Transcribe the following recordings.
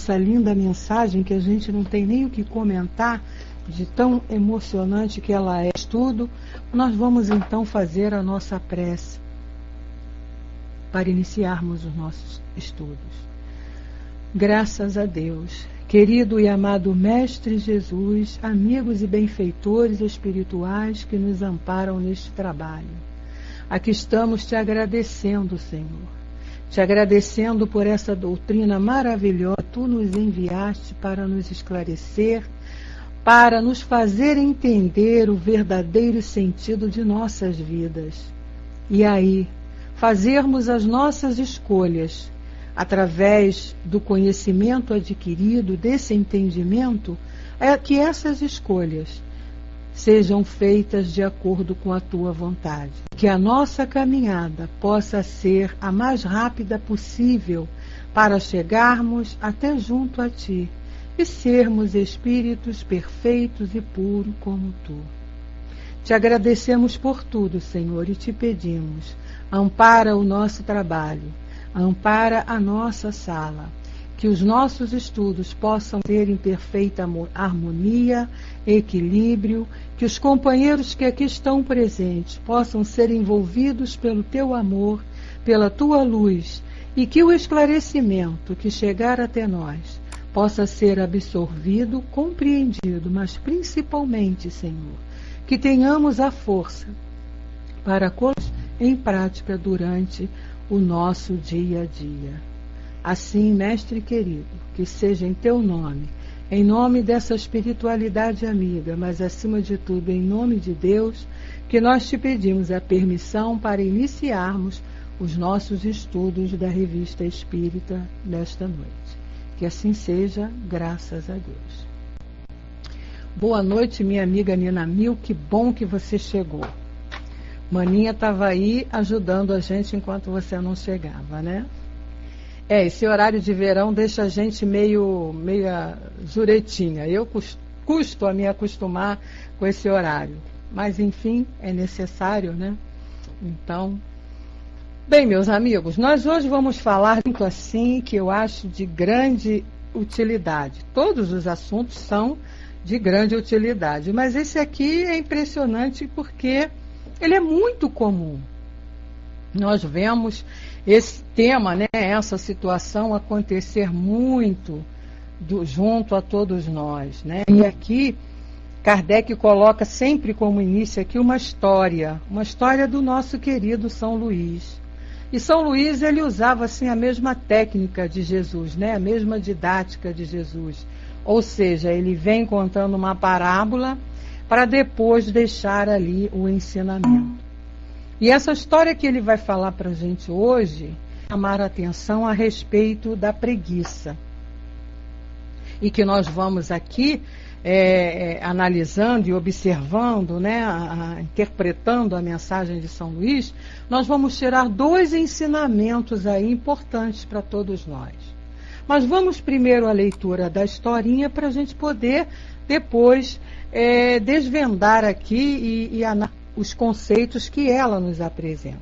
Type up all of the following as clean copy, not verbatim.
essa linda mensagem que a gente não tem nem o que comentar, de tão emocionante que ela é. Tudo, nós vamos então fazer a nossa prece para iniciarmos os nossos estudos. Graças a Deus, querido e amado Mestre Jesus, amigos e benfeitores espirituais que nos amparam neste trabalho. Aqui estamos te agradecendo, Senhor, te agradecendo por essa doutrina maravilhosa que tu nos enviaste para nos esclarecer, para nos fazer entender o verdadeiro sentido de nossas vidas. E aí, fazermos as nossas escolhas, através do conhecimento adquirido, desse entendimento, é que essas escolhas sejam feitas de acordo com a tua vontade. Que a nossa caminhada possa ser a mais rápida possível para chegarmos até junto a ti e sermos espíritos perfeitos e puros como tu. Te agradecemos por tudo, Senhor, e te pedimos, ampara o nosso trabalho, ampara a nossa sala, que os nossos estudos possam ter em perfeita harmonia, equilíbrio, que os companheiros que aqui estão presentes possam ser envolvidos pelo teu amor, pela tua luz, e que o esclarecimento que chegar até nós possa ser absorvido, compreendido, mas principalmente, Senhor, que tenhamos a força para colocar em prática durante o nosso dia a dia. Assim, Mestre querido, que seja em teu nome, em nome dessa espiritualidade amiga, mas acima de tudo em nome de Deus, que nós te pedimos a permissão para iniciarmos os nossos estudos da Revista Espírita desta noite. Que assim seja, graças a Deus. Boa noite, minha amiga Nina Mil, que bom que você chegou. Maninha estava aí ajudando a gente enquanto você não chegava, né? Esse horário de verão deixa a gente meia juretinha. Eu custo a me acostumar com esse horário. Mas, enfim, é necessário, né? Então, bem, meus amigos, nós hoje vamos falar muito assim que eu acho de grande utilidade. Todos os assuntos são de grande utilidade, mas esse aqui é impressionante porque ele é muito comum. Nós vemos esse tema, né, essa situação acontecer muito junto a todos nós, né? E aqui Kardec coloca sempre como início aqui uma história do nosso querido São Luís. E São Luís, ele usava assim a mesma técnica de Jesus, né? A mesma didática de Jesus. Ou seja, ele vem contando uma parábola para depois deixar ali o ensinamento. E essa história que ele vai falar para a gente hoje, chamar a atenção a respeito da preguiça. E que nós vamos aqui analisando e observando, né, interpretando a mensagem de São Luís, nós vamos tirar dois ensinamentos aí importantes para todos nós. Mas vamos primeiro à leitura da historinha para a gente poder depois desvendar aqui e analisar os conceitos que ela nos apresenta.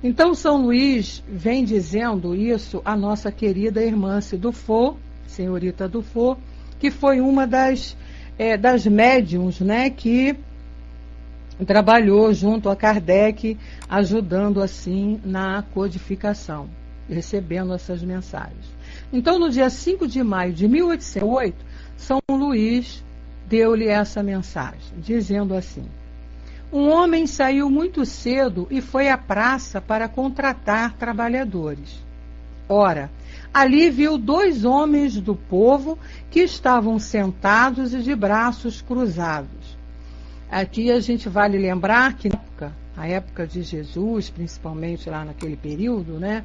Então São Luís vem dizendo isso à nossa querida irmã Dufour, senhorita Dufour, que foi uma das médiuns, né, que trabalhou junto a Kardec, ajudando assim na codificação, recebendo essas mensagens. Então, no dia 5 de maio de 1808, São Luís deu-lhe essa mensagem, dizendo assim: um homem saiu muito cedo e foi à praça para contratar trabalhadores. Ora, ali viu dois homens do povo que estavam sentados e de braços cruzados. Aqui a gente vale lembrar que a época de Jesus, principalmente lá naquele período, né,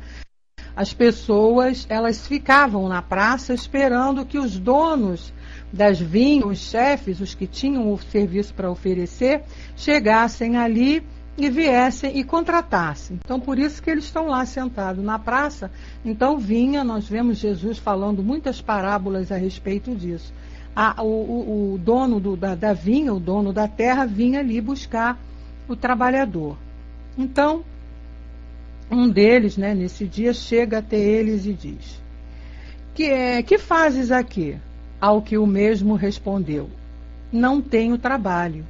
as pessoas elas ficavam na praça esperando que os donos das vinhas, os chefes, os que tinham o serviço para oferecer, chegassem ali e viessem e contratassem. Então, por isso que eles estão lá sentados na praça. Então, nós vemos Jesus falando muitas parábolas a respeito disso. O dono da vinha, o dono da terra, vinha ali buscar o trabalhador. Então, um deles, né, nesse dia, chega até eles e diz: que fazes aqui? Ao que o mesmo respondeu: não tenho trabalho.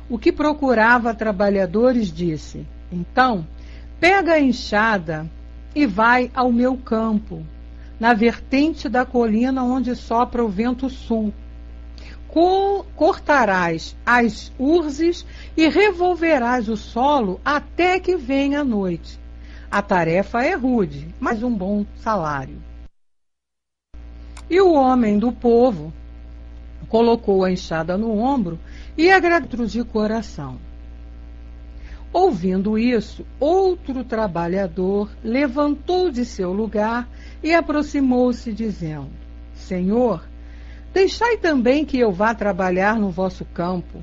O que procurava trabalhadores disse: então, pega a enxada e vai ao meu campo, na vertente da colina onde sopra o vento sul. Cortarás as urzes e revolverás o solo até que venha a noite. A tarefa é rude, mas um bom salário. E o homem do povo colocou a enxada no ombro e agradeceu de coração. Ouvindo isso, outro trabalhador levantou de seu lugar e aproximou-se, dizendo: Senhor, deixai também que eu vá trabalhar no vosso campo.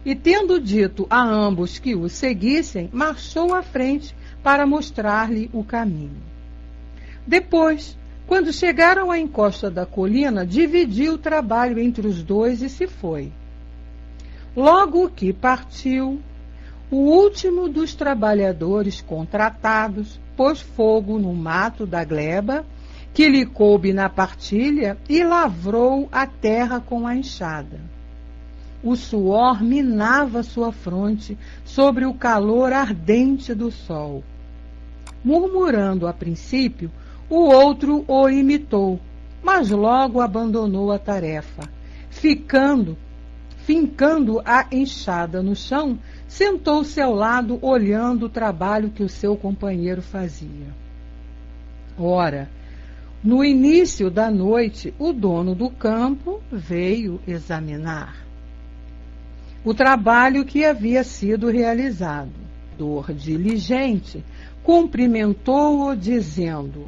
E tendo dito a ambos que o seguissem, marchou à frente para mostrar-lhe o caminho. Depois, quando chegaram à encosta da colina, dividiu o trabalho entre os dois e se foi. Logo que partiu, o último dos trabalhadores contratados pôs fogo no mato da gleba, que lhe coube na partilha, e lavrou a terra com a enxada. O suor minava sua fronte sobre o calor ardente do sol. Murmurando a princípio, o outro o imitou, mas logo abandonou a tarefa. Fincando a enxada no chão, sentou-se ao lado, olhando o trabalho que o seu companheiro fazia. Ora, no início da noite, o dono do campo veio examinar o trabalho que havia sido realizado. Dor diligente, cumprimentou-o, dizendo: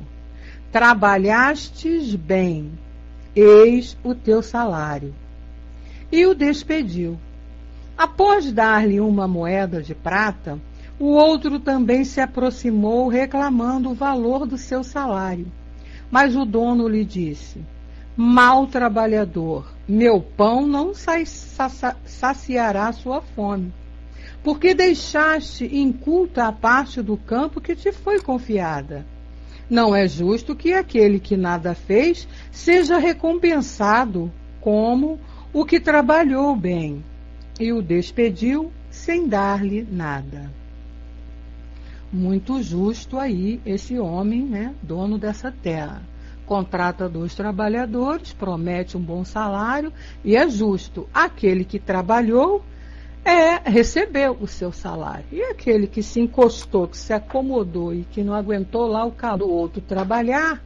trabalhastes bem, eis o teu salário. E o despediu. Após dar-lhe uma moeda de prata, o outro também se aproximou, reclamando o valor do seu salário. Mas o dono lhe disse: mau trabalhador, meu pão não saciará sua fome, porque deixaste inculta a parte do campo que te foi confiada. Não é justo que aquele que nada fez seja recompensado como o que trabalhou bem. E o despediu sem dar-lhe nada. Muito justo aí esse homem, né, dono dessa terra. Contrata 2 trabalhadores, promete um bom salário e é justo. Aquele que trabalhou recebeu o seu salário. E aquele que se encostou, que se acomodou e que não aguentou lá o calor do outro trabalhar,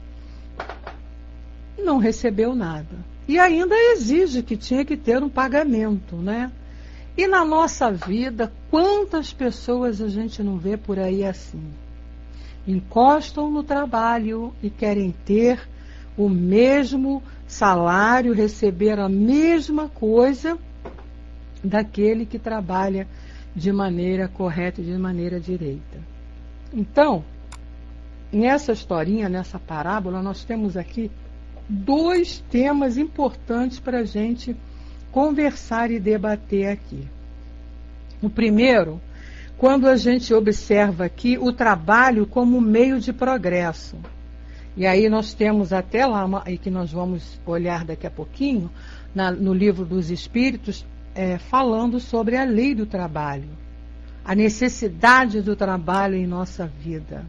não recebeu nada. E ainda exige que tinha que ter um pagamento, né? E na nossa vida, quantas pessoas a gente não vê por aí assim? Encostam no trabalho e querem ter o mesmo salário, receber a mesma coisa daquele que trabalha de maneira correta e de maneira direita. Então, nessa historinha, nessa parábola, nós temos aqui 2 temas importantes para a gente conversar e debater aqui. O primeiro, quando a gente observa aqui o trabalho como meio de progresso. E aí nós temos até lá, e que nós vamos olhar daqui a pouquinho, no livro dos Espíritos, falando sobre a lei do trabalho, a necessidade do trabalho em nossa vida,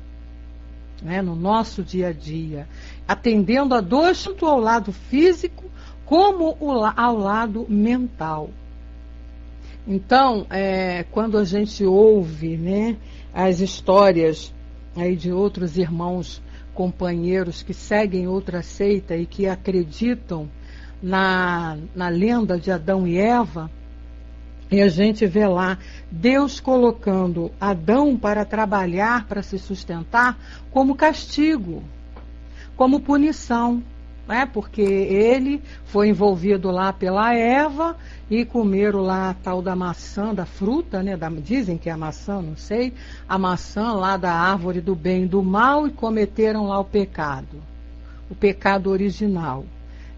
né, no nosso dia a dia, atendendo a 2, tanto ao lado físico como ao lado mental. Então, quando a gente ouve, né, as histórias aí de outros irmãos companheiros que seguem outra seita e que acreditam na lenda de Adão e Eva, e a gente vê lá Deus colocando Adão para trabalhar, para se sustentar, como castigo, como punição, né? Porque ele foi envolvido lá pela Eva e comeram lá a tal da maçã, da fruta, né? Dizem que é a maçã, não sei, a maçã lá da árvore do bem e do mal, e cometeram lá o pecado original.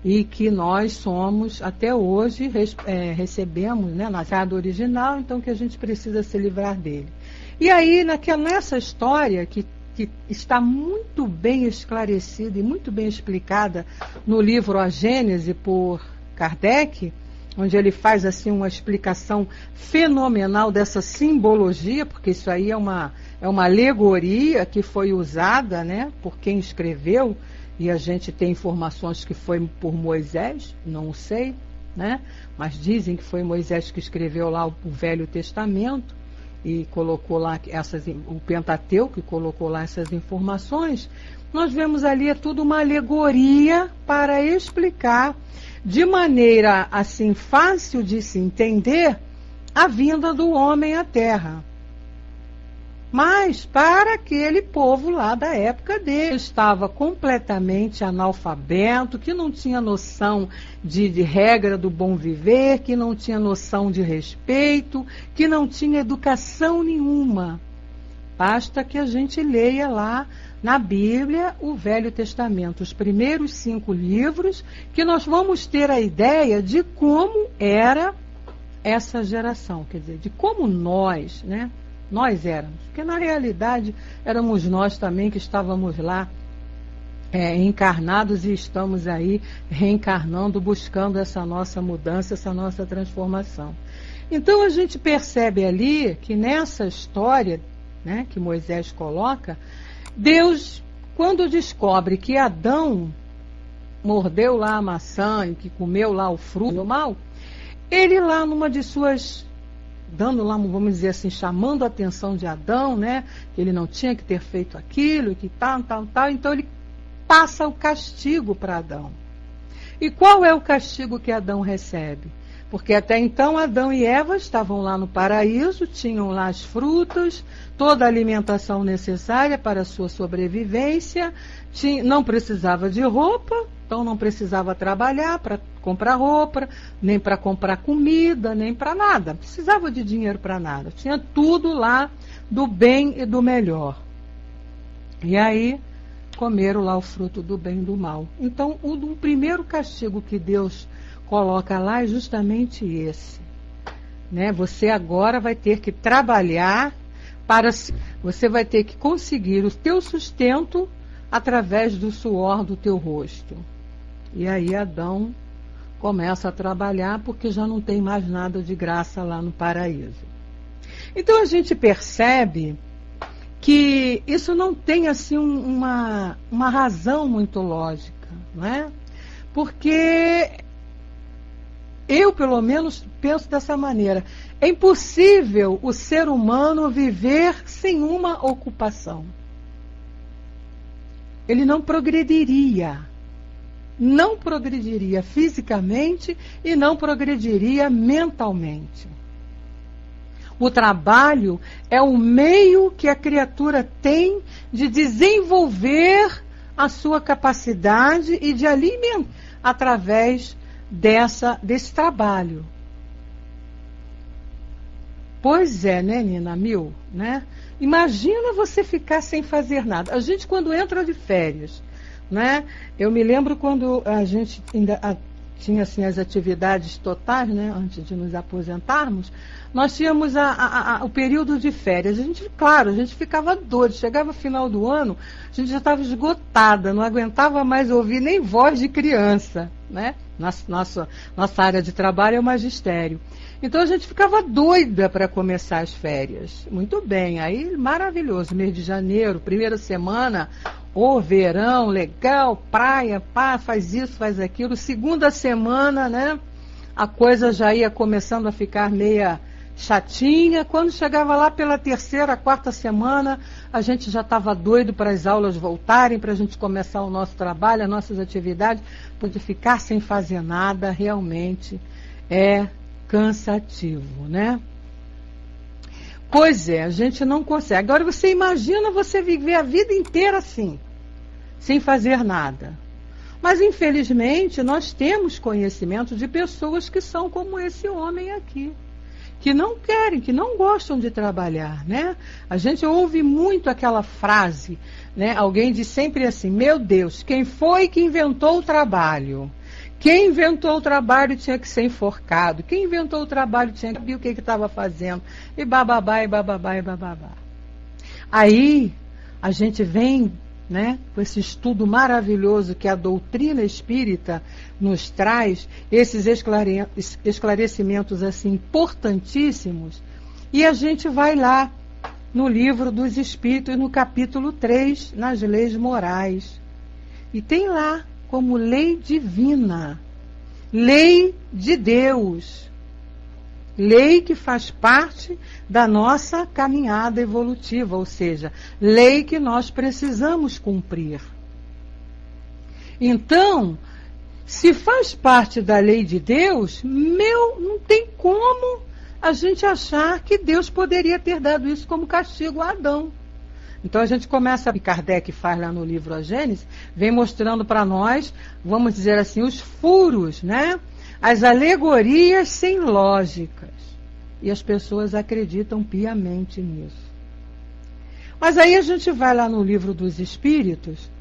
E que nós somos, até hoje, recebemos, né, na pecado original, então que a gente precisa se livrar dele. E aí, nessa história que que está muito bem esclarecida e muito bem explicada no livro A Gênese por Kardec, onde ele faz assim uma explicação fenomenal dessa simbologia, porque isso aí é uma alegoria que foi usada, né, por quem escreveu, e a gente tem informações que foi por Moisés, não sei, né, mas dizem que foi Moisés que escreveu lá o Velho Testamento e colocou lá o Pentateuco, que colocou lá essas informações. Nós vemos ali, é tudo uma alegoria para explicar de maneira assim fácil de se entender a vinda do homem à Terra. Mas para aquele povo lá da época dele, estava completamente analfabeto, que não tinha noção de regra do bom viver, que não tinha noção de respeito, que não tinha educação nenhuma. Basta que a gente leia lá na Bíblia o Velho Testamento, os primeiros 5 livros, que nós vamos ter a ideia de como era essa geração, quer dizer, de como nós, né? Nós éramos, porque na realidade éramos nós também que estávamos lá encarnados e estamos aí reencarnando, buscando essa nossa mudança, essa nossa transformação. Então a gente percebe ali que nessa história, né, que Moisés coloca, Deus, quando descobre que Adão mordeu lá a maçã e que comeu lá o fruto do mal, ele lá numa de suas, dando lá, vamos dizer assim, chamando a atenção de Adão, né, que ele não tinha que ter feito aquilo, que tal, então ele passa o castigo para Adão. E qual é o castigo que Adão recebe? Porque até então Adão e Eva estavam lá no paraíso, tinham lá as frutas, toda a alimentação necessária para a sua sobrevivência, não precisava de roupa, então não precisava trabalhar para comprar roupa, nem para comprar comida, nem para nada, não precisava de dinheiro para nada, tinha tudo lá do bem e do melhor. E aí comeram lá o fruto do bem e do mal. Então o primeiro castigo que Deus coloca lá é justamente esse, né? Você agora vai ter que trabalhar você vai ter que conseguir o teu sustento através do suor do teu rosto. E aí Adão começa a trabalhar porque já não tem mais nada de graça lá no paraíso. Então a gente percebe que isso não tem assim uma razão muito lógica, né? Porque eu, pelo menos, penso dessa maneira. É impossível o ser humano viver sem uma ocupação. Ele não progrediria. Não progrediria fisicamente e não progrediria mentalmente. O trabalho é o meio que a criatura tem de desenvolver a sua capacidade e de alimentar através desse trabalho. Pois é, né, Nina Mil, né? Imagina você ficar sem fazer nada. A gente, quando entra de férias, né? Eu me lembro quando a gente ainda tinha assim as atividades totais, né? Antes de nos aposentarmos, nós tínhamos o período de férias. A gente ficava doido. Chegava final do ano, a gente já estava esgotada, não aguentava mais ouvir nem voz de criança, né? Nossa área de trabalho é o magistério. Então a gente ficava doida para começar as férias. Muito bem, aí maravilhoso, mês de janeiro, primeira semana, verão, legal, praia, faz isso, faz aquilo. Segunda semana, né, a coisa já ia começando a ficar meia chatinha. Quando chegava lá pela terceira, quarta semana, a gente já estava doido para as aulas voltarem, para a gente começar o nosso trabalho, as nossas atividades. Porque ficar sem fazer nada realmente é cansativo, né? Pois é, a gente não consegue. Agora você imagina você viver a vida inteira assim, sem fazer nada. Mas infelizmente nós temos conhecimento de pessoas que são como esse homem aqui, que não querem, que não gostam de trabalhar, né? A gente ouve muito aquela frase, né? Alguém diz sempre assim: meu Deus, quem foi que inventou o trabalho? Quem inventou o trabalho tinha que ser enforcado. Quem inventou o trabalho tinha que saber o que estava fazendo. E bababá, e bababá, e bababá. Aí, a gente vem, né, com esse estudo maravilhoso que a doutrina espírita nos traz, esses esclarecimentos assim importantíssimos, e a gente vai lá no Livro dos Espíritos, no capítulo 3, nas leis morais. E tem lá como lei divina, lei de Deus, lei que faz parte da nossa caminhada evolutiva, ou seja, lei que nós precisamos cumprir. Então, se faz parte da lei de Deus, não tem como a gente achar que Deus poderia ter dado isso como castigo a Adão. Então a gente começa, Kardec faz lá no livro A Gênese, vem mostrando para nós, vamos dizer assim, os furos, né? As alegorias sem lógicas. E as pessoas acreditam piamente nisso. Mas aí a gente vai lá no Livro dos Espíritos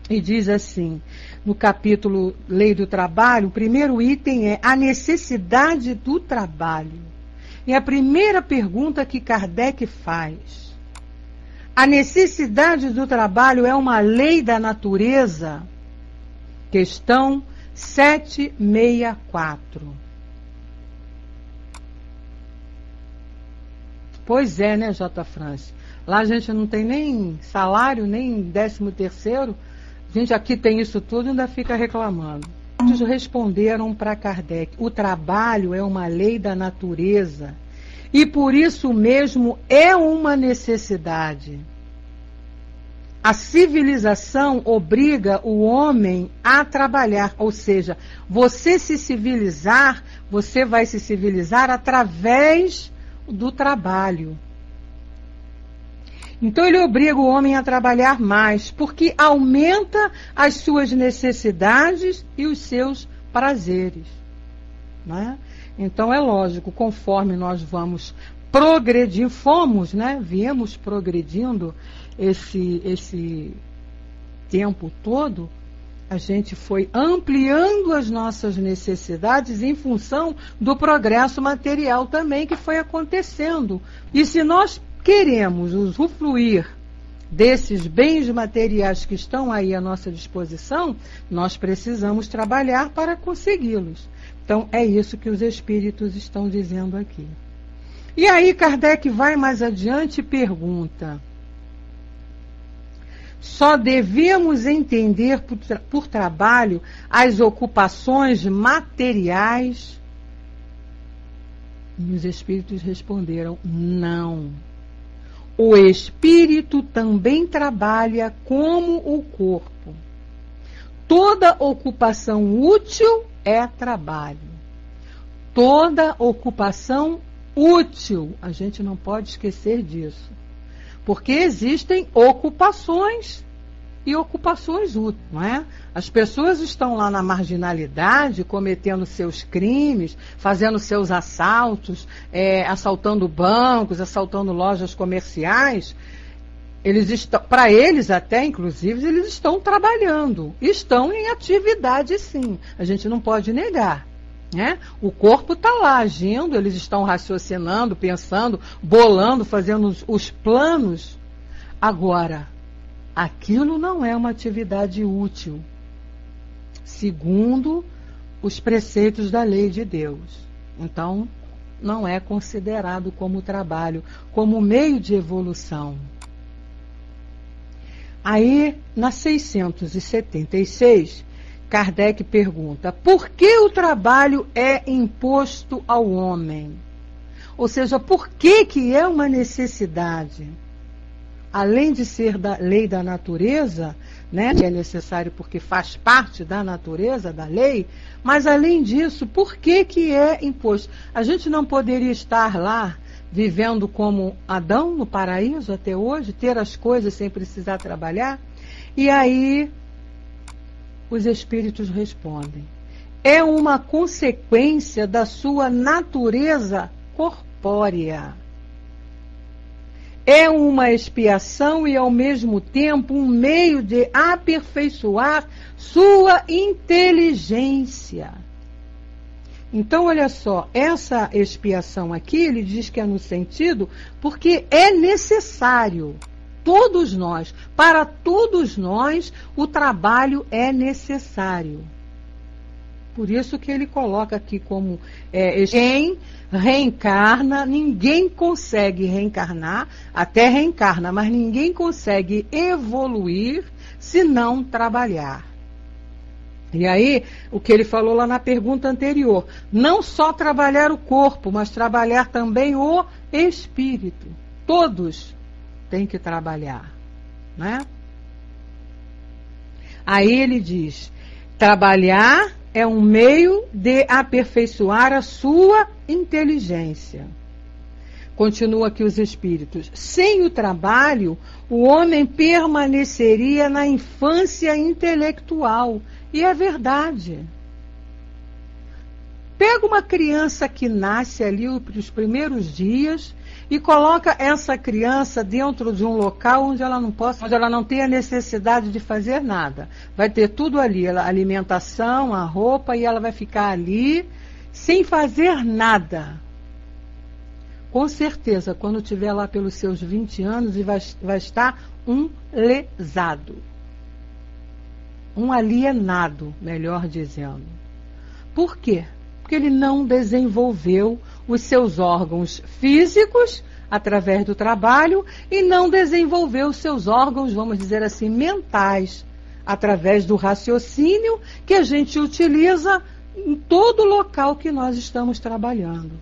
e diz assim, no capítulo Lei do Trabalho, o primeiro item é a necessidade do trabalho. E a primeira pergunta que Kardec faz: a necessidade do trabalho é uma lei da natureza? Questão 764. Pois é, né, J. France? Lá a gente não tem nem salário, nem 13º. A gente aqui tem isso tudo e ainda fica reclamando. Eles responderam para Kardec: o trabalho é uma lei da natureza e por isso mesmo é uma necessidade. A civilização obriga o homem a trabalhar, ou seja, você vai se civilizar através do trabalho. Então ele obriga o homem a trabalhar mais, porque aumenta as suas necessidades e os seus prazeres, né? Então é lógico, conforme nós vamos progredir, viemos progredindo esse tempo todo, a gente foi ampliando as nossas necessidades em função do progresso material também que foi acontecendo. E se nós queremos usufruir desses bens materiais que estão aí à nossa disposição, nós precisamos trabalhar para consegui-los. Então, é isso que os espíritos estão dizendo aqui. E aí, Kardec vai mais adiante e pergunta: só devemos entender por trabalho as ocupações materiais? E os espíritos responderam: não. O espírito também trabalha como o corpo. Toda ocupação útil é trabalho. Toda ocupação útil, a gente não pode esquecer disso. Porque existem ocupações e ocupações úteis, não é? As pessoas estão lá na marginalidade, cometendo seus crimes, fazendo seus assaltos, assaltando bancos, assaltando lojas comerciais. Para eles até, inclusive, eles estão trabalhando, estão em atividade sim, a gente não pode negar, né? O corpo está lá agindo, eles estão raciocinando, pensando, bolando, fazendo os planos. Agora, aquilo não é uma atividade útil, segundo os preceitos da lei de Deus. Então, não é considerado como trabalho, como meio de evolução. Aí, na 676, Kardec pergunta: por que o trabalho é imposto ao homem? Ou seja, por que é uma necessidade? Além de ser da lei da natureza, né, que é necessário porque faz parte da natureza, da lei, mas além disso, por que é imposto? A gente não poderia estar lá vivendo como Adão no paraíso até hoje, ter as coisas sem precisar trabalhar? E aí os espíritos respondem: é uma consequência da sua natureza corpórea. É uma expiação e, ao mesmo tempo, um meio de aperfeiçoar sua inteligência. Então, olha só, essa expiação aqui, ele diz que é no sentido porque é necessário. todos nós. Para todos nós, o trabalho é necessário. Por isso que ele coloca aqui como quem reencarna, ninguém consegue reencarnar, até reencarna, mas ninguém consegue evoluir se não trabalhar. E aí, o que ele falou lá na pergunta anterior, não só trabalhar o corpo, mas trabalhar também o espírito. Todos têm que trabalhar, né? Aí ele diz, trabalhar é um meio de aperfeiçoar a sua inteligência. Continua aqui os espíritos. Sem o trabalho, o homem permaneceria na infância intelectual. E é verdade. Pega uma criança que nasce ali os primeiros dias e coloca essa criança dentro de um local onde ela não tenha necessidade de fazer nada. Vai ter tudo ali, a alimentação, a roupa, e ela vai ficar ali sem fazer nada. Com certeza, quando tiver lá pelos seus 20 anos, vai estar um lesado. Um alienado, melhor dizendo. Por quê? Porque ele não desenvolveu os seus órgãos físicos através do trabalho e não desenvolveu os seus órgãos, vamos dizer assim, mentais, através do raciocínio que a gente utiliza em todo local que nós estamos trabalhando.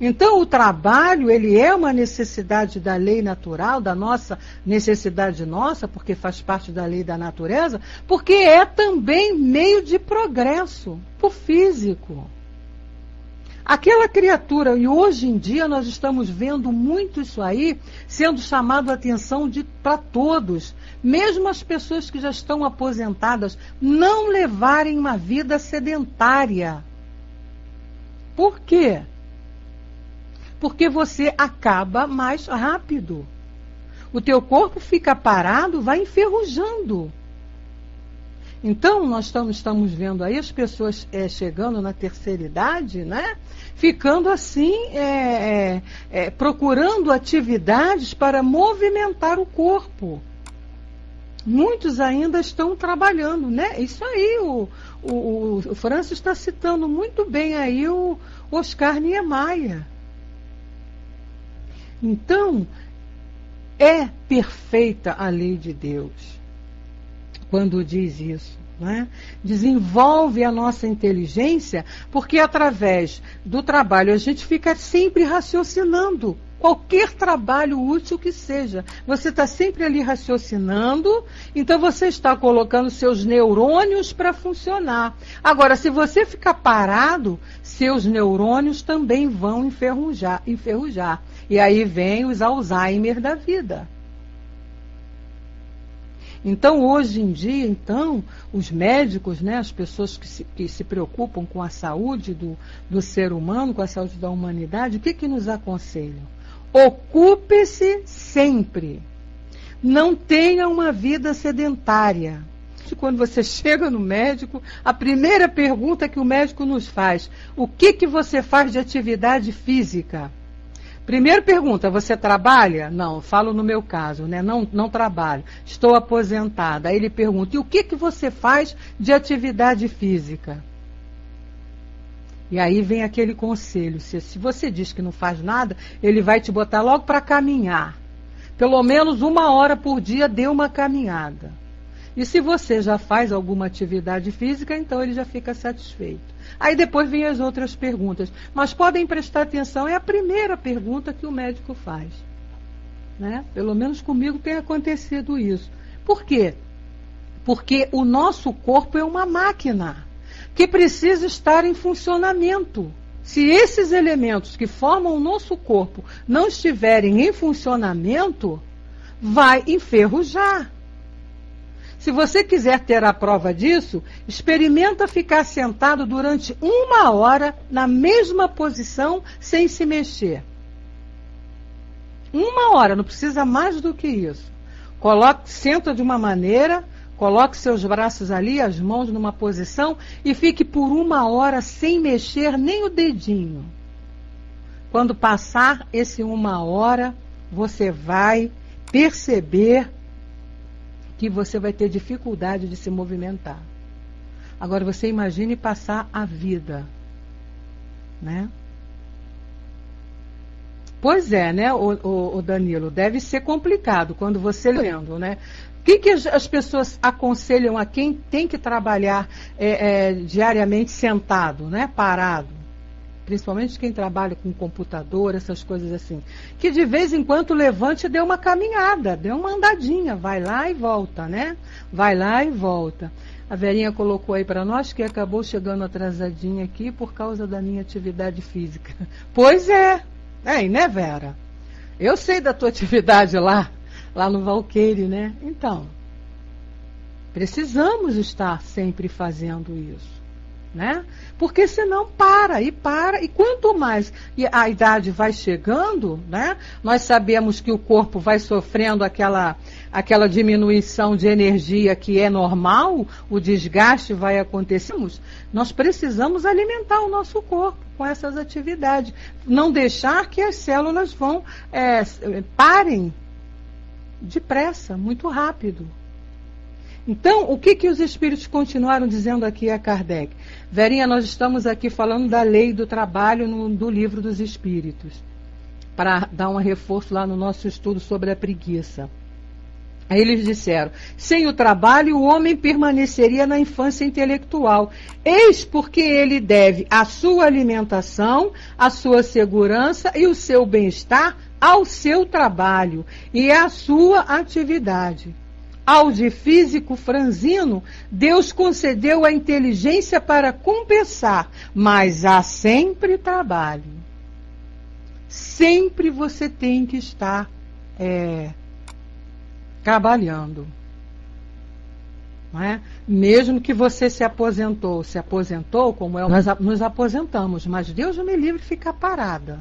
Então, o trabalho, ele é uma necessidade da lei natural, da nossa necessidade nossa, porque faz parte da lei da natureza, porque é também meio de progresso para o físico. Aquela criatura, e hoje em dia nós estamos vendo muito isso aí, sendo chamado a atenção para todos, mesmo as pessoas que já estão aposentadas, não levarem uma vida sedentária. Por quê? Porque você acaba mais rápido. O teu corpo fica parado, vai enferrujando. Então, nós estamos vendo aí as pessoas chegando na terceira idade, né? Ficando assim, procurando atividades para movimentar o corpo. Muitos ainda estão trabalhando, né? Isso aí, o Francis está citando muito bem aí o Oscar Niemeyer. Então, é perfeita a lei de Deus quando diz isso, né? Desenvolve a nossa inteligência, porque através do trabalho a gente fica sempre raciocinando. Qualquer trabalho útil que seja, você está sempre ali raciocinando, então você está colocando seus neurônios para funcionar. Agora, se você ficar parado, seus neurônios também vão enferrujar. E aí vem os Alzheimer da vida. Então, hoje em dia, os médicos, né, as pessoas que se preocupam com a saúde do ser humano, com a saúde da humanidade, o que nos aconselham? Ocupe-se sempre. Não tenha uma vida sedentária. Quando você chega no médico, a primeira pergunta que o médico nos faz: o que você faz de atividade física? Primeira pergunta, você trabalha? Não, falo no meu caso, né? Não trabalho, estou aposentada. Aí ele pergunta, e o que você faz de atividade física? E aí vem aquele conselho, se você diz que não faz nada, ele vai te botar logo para caminhar. Pelo menos 1 hora por dia dê uma caminhada. E se você já faz alguma atividade física, então ele já fica satisfeito. Aí depois vem as outras perguntas. Mas podem prestar atenção, é a primeira pergunta que o médico faz. Né? Pelo menos comigo tem acontecido isso. Por quê? Porque o nosso corpo é uma máquina que precisa estar em funcionamento. Se esses elementos que formam o nosso corpo não estiverem em funcionamento, vai enferrujar. Se você quiser ter a prova disso, experimenta ficar sentado durante 1 hora na mesma posição sem se mexer. 1 hora, não precisa mais do que isso. Senta de uma maneira, coloque seus braços ali, as mãos numa posição e fique por 1 hora sem mexer nem o dedinho. Quando passar esse 1 hora, você vai perceber que você vai ter dificuldade de se movimentar. Agora você imagine passar a vida, né? Pois é, né, o Danilo, deve ser complicado quando você lendo, né? O que as pessoas aconselham a quem tem que trabalhar diariamente sentado, né, parado? Principalmente quem trabalha com computador, essas coisas assim. Que de vez em quando levante e dê uma caminhada, dê uma andadinha, vai lá e volta, né? Vai lá e volta. A Verinha colocou aí para nós que acabou chegando atrasadinha aqui por causa da minha atividade física. Pois é, né, Vera? Eu sei da tua atividade lá no Valqueire, né? Então, precisamos estar sempre fazendo isso, né? Porque senão e quanto mais a idade vai chegando, né? Nós sabemos que o corpo vai sofrendo aquela diminuição de energia que é normal, o desgaste vai acontecer. Nós precisamos alimentar o nosso corpo com essas atividades, não deixar que as células parem depressa, muito rápido. Então, o que os espíritos continuaram dizendo aqui a Kardec? Verinha, nós estamos aqui falando da lei do trabalho do livro dos espíritos, para dar um reforço lá no nosso estudo sobre a preguiça. Aí eles disseram, sem o trabalho o homem permaneceria na infância intelectual. Eis porque ele deve a sua alimentação, a sua segurança e o seu bem-estar ao seu trabalho e à sua atividade. Ao de físico franzino, Deus concedeu a inteligência para compensar, mas há sempre trabalho. Sempre você tem que estar trabalhando. Não é? Mesmo que você se aposentou, como nós nos aposentamos, mas Deus me livre de ficar parada.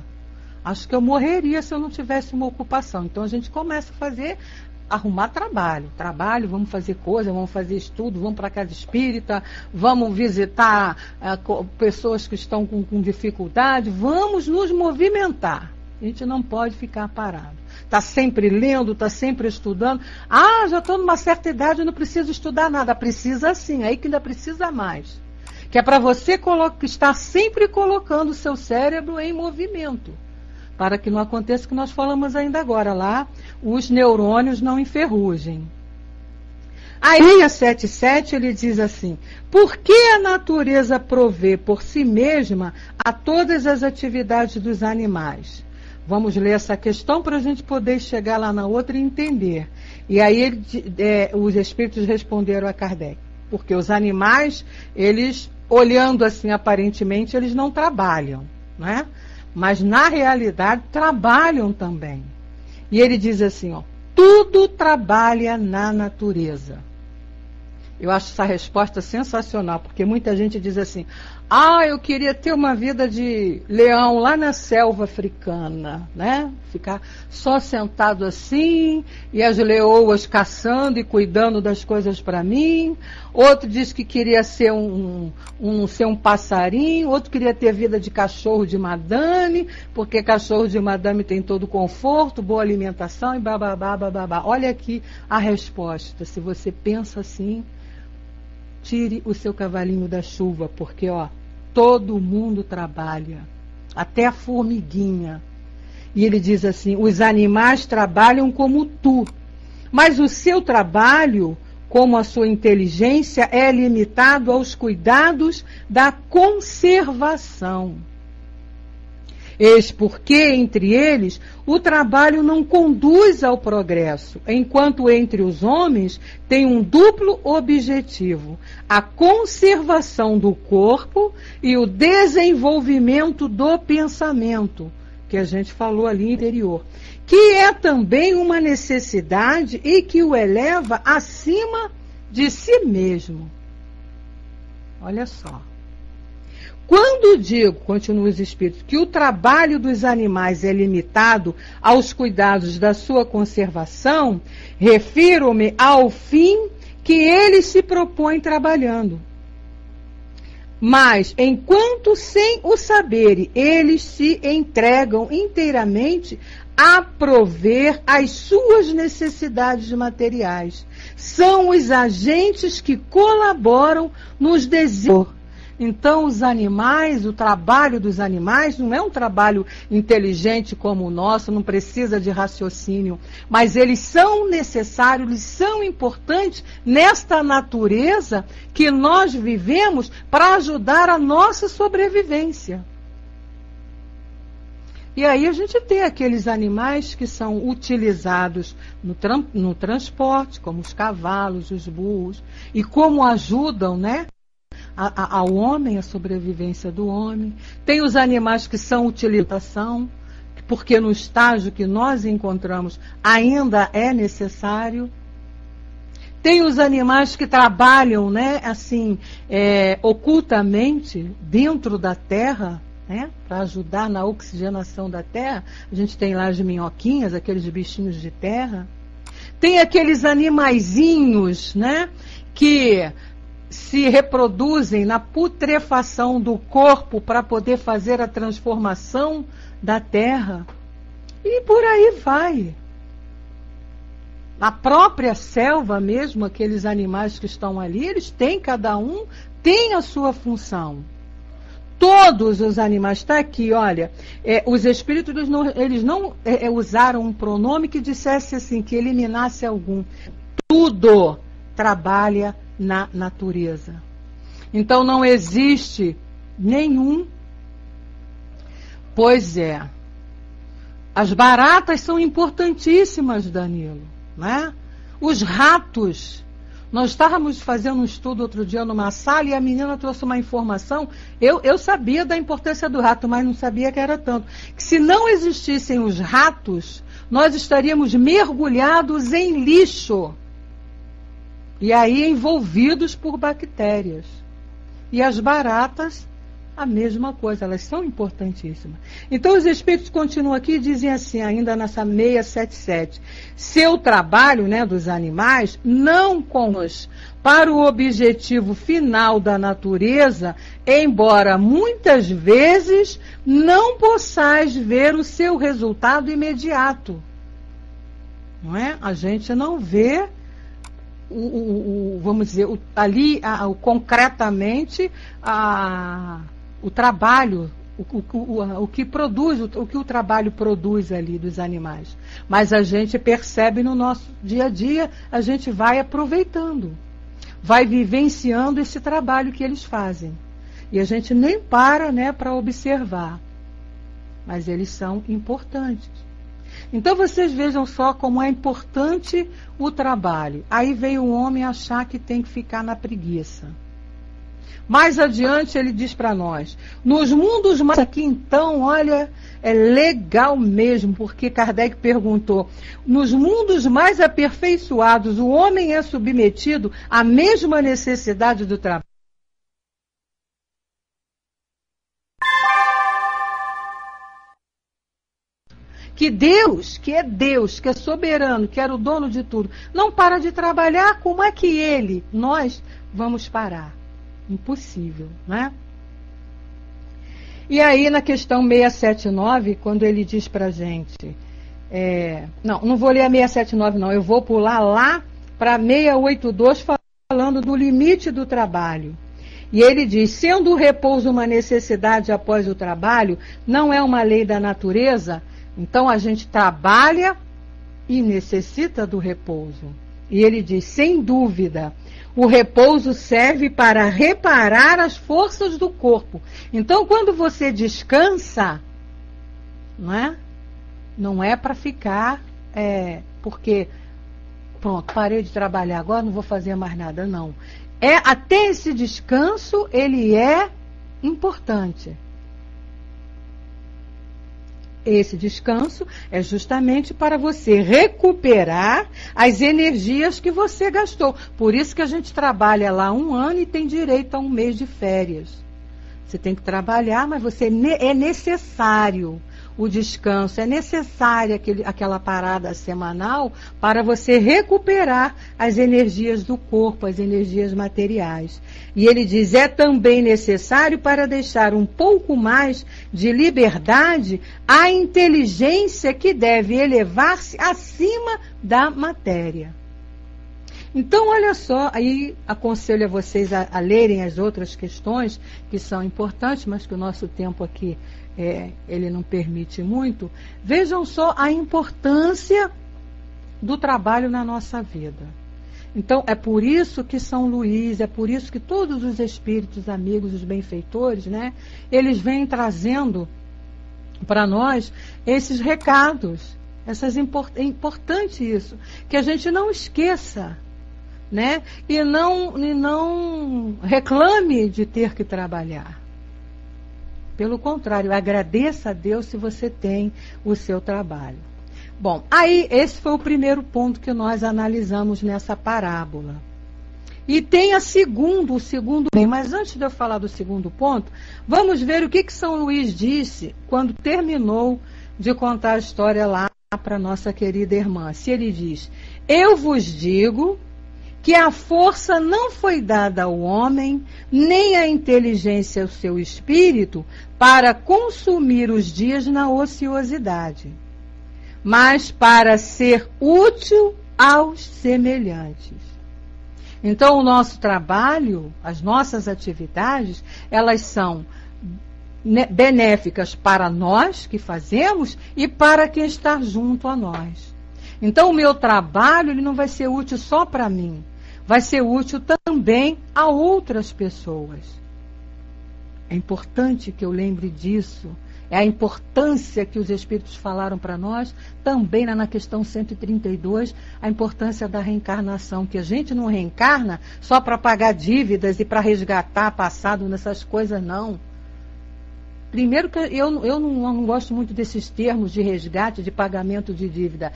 Acho que eu morreria se eu não tivesse uma ocupação. Então a gente começa a arrumar trabalho, vamos fazer coisa, vamos fazer estudo, vamos para a casa espírita, vamos visitar pessoas que estão com dificuldade, vamos nos movimentar. A gente não pode ficar parado. Está sempre lendo, está sempre estudando. Já estou numa certa idade, não preciso estudar nada. Precisa sim, aí que ainda precisa mais. Que é para você estar sempre colocando o seu cérebro em movimento. Para que não aconteça o que nós falamos ainda agora, lá os neurônios não enferrujem. Aí a 7.7 ele diz assim, por que a natureza provê por si mesma a todas as atividades dos animais? Vamos ler essa questão para a gente poder chegar lá na outra e entender. E aí os espíritos responderam a Kardec, porque os animais, eles, olhando assim aparentemente, eles não trabalham, né? Mas na realidade trabalham também. E ele diz assim, tudo trabalha na natureza. Eu acho essa resposta sensacional, porque muita gente diz assim, eu queria ter uma vida de leão lá na selva africana, né? Ficar só sentado assim, e as leoas caçando e cuidando das coisas para mim. Outro diz que queria ser ser um passarinho, outro queria ter vida de cachorro de madame, porque cachorro de madame tem todo o conforto, boa alimentação e bababá, bababá. Olha aqui a resposta, se você pensa assim, tire o seu cavalinho da chuva, porque todo mundo trabalha, até a formiguinha. E ele diz assim, os animais trabalham como tu, mas o seu trabalho, como a sua inteligência, é limitado aos cuidados da conservação. Eis porque, entre eles, o trabalho não conduz ao progresso, enquanto entre os homens tem um duplo objetivo, a conservação do corpo e o desenvolvimento do pensamento, que a gente falou ali anterior, que é também uma necessidade e que o eleva acima de si mesmo. Olha só. Quando digo, continuam os espíritos, que o trabalho dos animais é limitado aos cuidados da sua conservação, refiro-me ao fim que eles se propõem trabalhando. Mas, enquanto sem o saberem, eles se entregam inteiramente a prover as suas necessidades materiais. São os agentes que colaboram nos desejos. Então, os animais, o trabalho dos animais não é um trabalho inteligente como o nosso, não precisa de raciocínio, mas eles são necessários, eles são importantes nesta natureza que nós vivemos para ajudar a nossa sobrevivência. E aí a gente tem aqueles animais que são utilizados no transporte, como os cavalos, os burros, e como ajudam, né? Ao homem, a sobrevivência do homem. Tem os animais que são utilização, porque no estágio que nós encontramos ainda é necessário. Tem os animais que trabalham, né, assim, ocultamente dentro da terra, né, para ajudar na oxigenação da terra. A gente tem lá as minhoquinhas, aqueles bichinhos de terra. Tem aqueles animaizinhos, né, que se reproduzem na putrefação do corpo para poder fazer a transformação da terra. E por aí vai. Na própria selva mesmo, aqueles animais que estão ali, eles têm, cada um tem a sua função. Todos os animais, está aqui, olha, os espíritos eles não usaram um pronome que dissesse assim, que eliminasse algum. Tudo trabalha na natureza. Então não existe nenhum. Pois é. As baratas são importantíssimas, Danilo, né? Os ratos. Nós estávamos fazendo um estudo outro dia numa sala e a menina trouxe uma informação. Eu sabia da importância do rato, mas não sabia que era tanto. Que se não existissem os ratos, nós estaríamos mergulhados em lixo. E aí envolvidos por bactérias. E as baratas, a mesma coisa, elas são importantíssimas. Então os espíritos continuam aqui e dizem assim, ainda nessa 677, seu trabalho, né, dos animais, não conduz para o objetivo final da natureza, embora muitas vezes não possais ver o seu resultado imediato. Não é? A gente não vê vamos dizer, ali concretamente o trabalho, o que produz, o que o trabalho produz ali dos animais. Mas a gente percebe no nosso dia a dia, a gente vai aproveitando, vai vivenciando esse trabalho que eles fazem. E a gente nem para, né, para observar. Mas eles são importantes. Então vocês vejam só como é importante o trabalho. Aí veio o homem achar que tem que ficar na preguiça. Mais adiante ele diz para nós, nos mundos mais aqui então, olha, é legal mesmo, porque Kardec perguntou, nos mundos mais aperfeiçoados o homem é submetido à mesma necessidade do trabalho. Que Deus, que é soberano, que era o dono de tudo, não para de trabalhar, como é que nós vamos parar? Impossível, né? E aí na questão 679, quando ele diz para a gente, não vou ler a 679 não, eu vou pular lá para 682 falando do limite do trabalho. E ele diz, sendo o repouso uma necessidade após o trabalho, não é uma lei da natureza, então a gente trabalha e necessita do repouso. E ele diz, sem dúvida, o repouso serve para reparar as forças do corpo. Então, quando você descansa, não é para ficar, porque, pronto, parei de trabalhar, agora não vou fazer mais nada, não. Até esse descanso, ele é importante. Esse descanso é justamente para você recuperar as energias que você gastou. Por isso que a gente trabalha lá 1 ano e tem direito a 1 mês de férias. Você tem que trabalhar, mas é necessário. o descanso, é necessária aquela parada semanal para você recuperar as energias do corpo, as energias materiais. E ele diz, é também necessário para deixar um pouco mais de liberdade à inteligência que deve elevar-se acima da matéria. Então, olha só, aí aconselho a vocês a lerem as outras questões que são importantes, mas que o nosso tempo aqui ele não permite muito. Vejam só a importância do trabalho na nossa vida. Então, é por isso que São Luís, é por isso que todos os espíritos amigos, os benfeitores, né, eles vêm trazendo para nós esses recados. É importante isso, que a gente não esqueça, né? E não reclame de ter que trabalhar. Pelo contrário, agradeça a Deus se você tem o seu trabalho. Bom, aí esse foi o primeiro ponto que nós analisamos nessa parábola. E tem o segundo bem, mas antes de eu falar do segundo ponto, vamos ver o que São Luís disse quando terminou de contar a história lá para nossa querida irmã. Se ele diz, eu vos digo que a força não foi dada ao homem, nem a inteligência ao seu espírito, para consumir os dias na ociosidade, mas para ser útil aos semelhantes. Então, o nosso trabalho, as nossas atividades, elas são benéficas para nós que fazemos e para quem está junto a nós. Então, o meu trabalho ele não vai ser útil só para mim, vai ser útil também a outras pessoas. É importante que eu lembre disso. É a importância que os Espíritos falaram para nós, também na questão 132, a importância da reencarnação, que a gente não reencarna só para pagar dívidas e para resgatar passado nessas coisas, não. Primeiro que eu não gosto muito desses termos de resgate, de pagamento de dívida.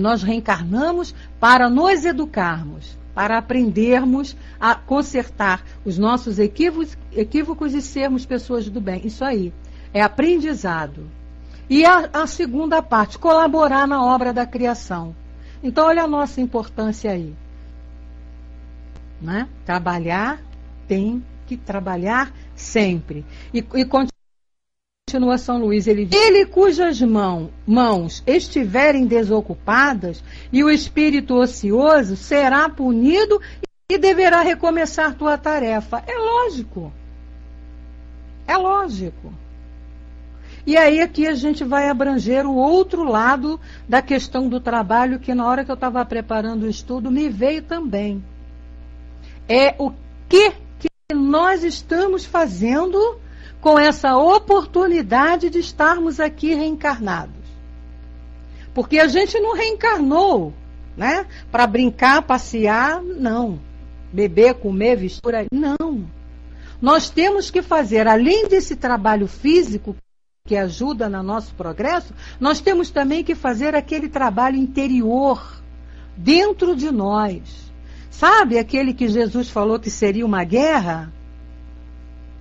Nós reencarnamos para nos educarmos, para aprendermos a consertar os nossos equívocos e sermos pessoas do bem. Isso aí, é aprendizado. E a segunda parte, colaborar na obra da criação. Então, olha a nossa importância aí. Né? Trabalhar, tem que trabalhar sempre. E continua São Luís, ele diz, ele cujas mãos estiverem desocupadas e o espírito ocioso será punido e deverá recomeçar tua tarefa. É lógico. É lógico. E aí aqui a gente vai abranger o outro lado da questão do trabalho, que na hora que eu estava preparando o estudo me veio também. É o que nós estamos fazendo com essa oportunidade de estarmos aqui reencarnados. Porque a gente não reencarnou, né? Para brincar, passear, não. Beber, comer, vestir, não. Nós temos que fazer, além desse trabalho físico, que ajuda no nosso progresso, nós temos também que fazer aquele trabalho interior, dentro de nós. Sabe aquele que Jesus falou que seria uma guerra?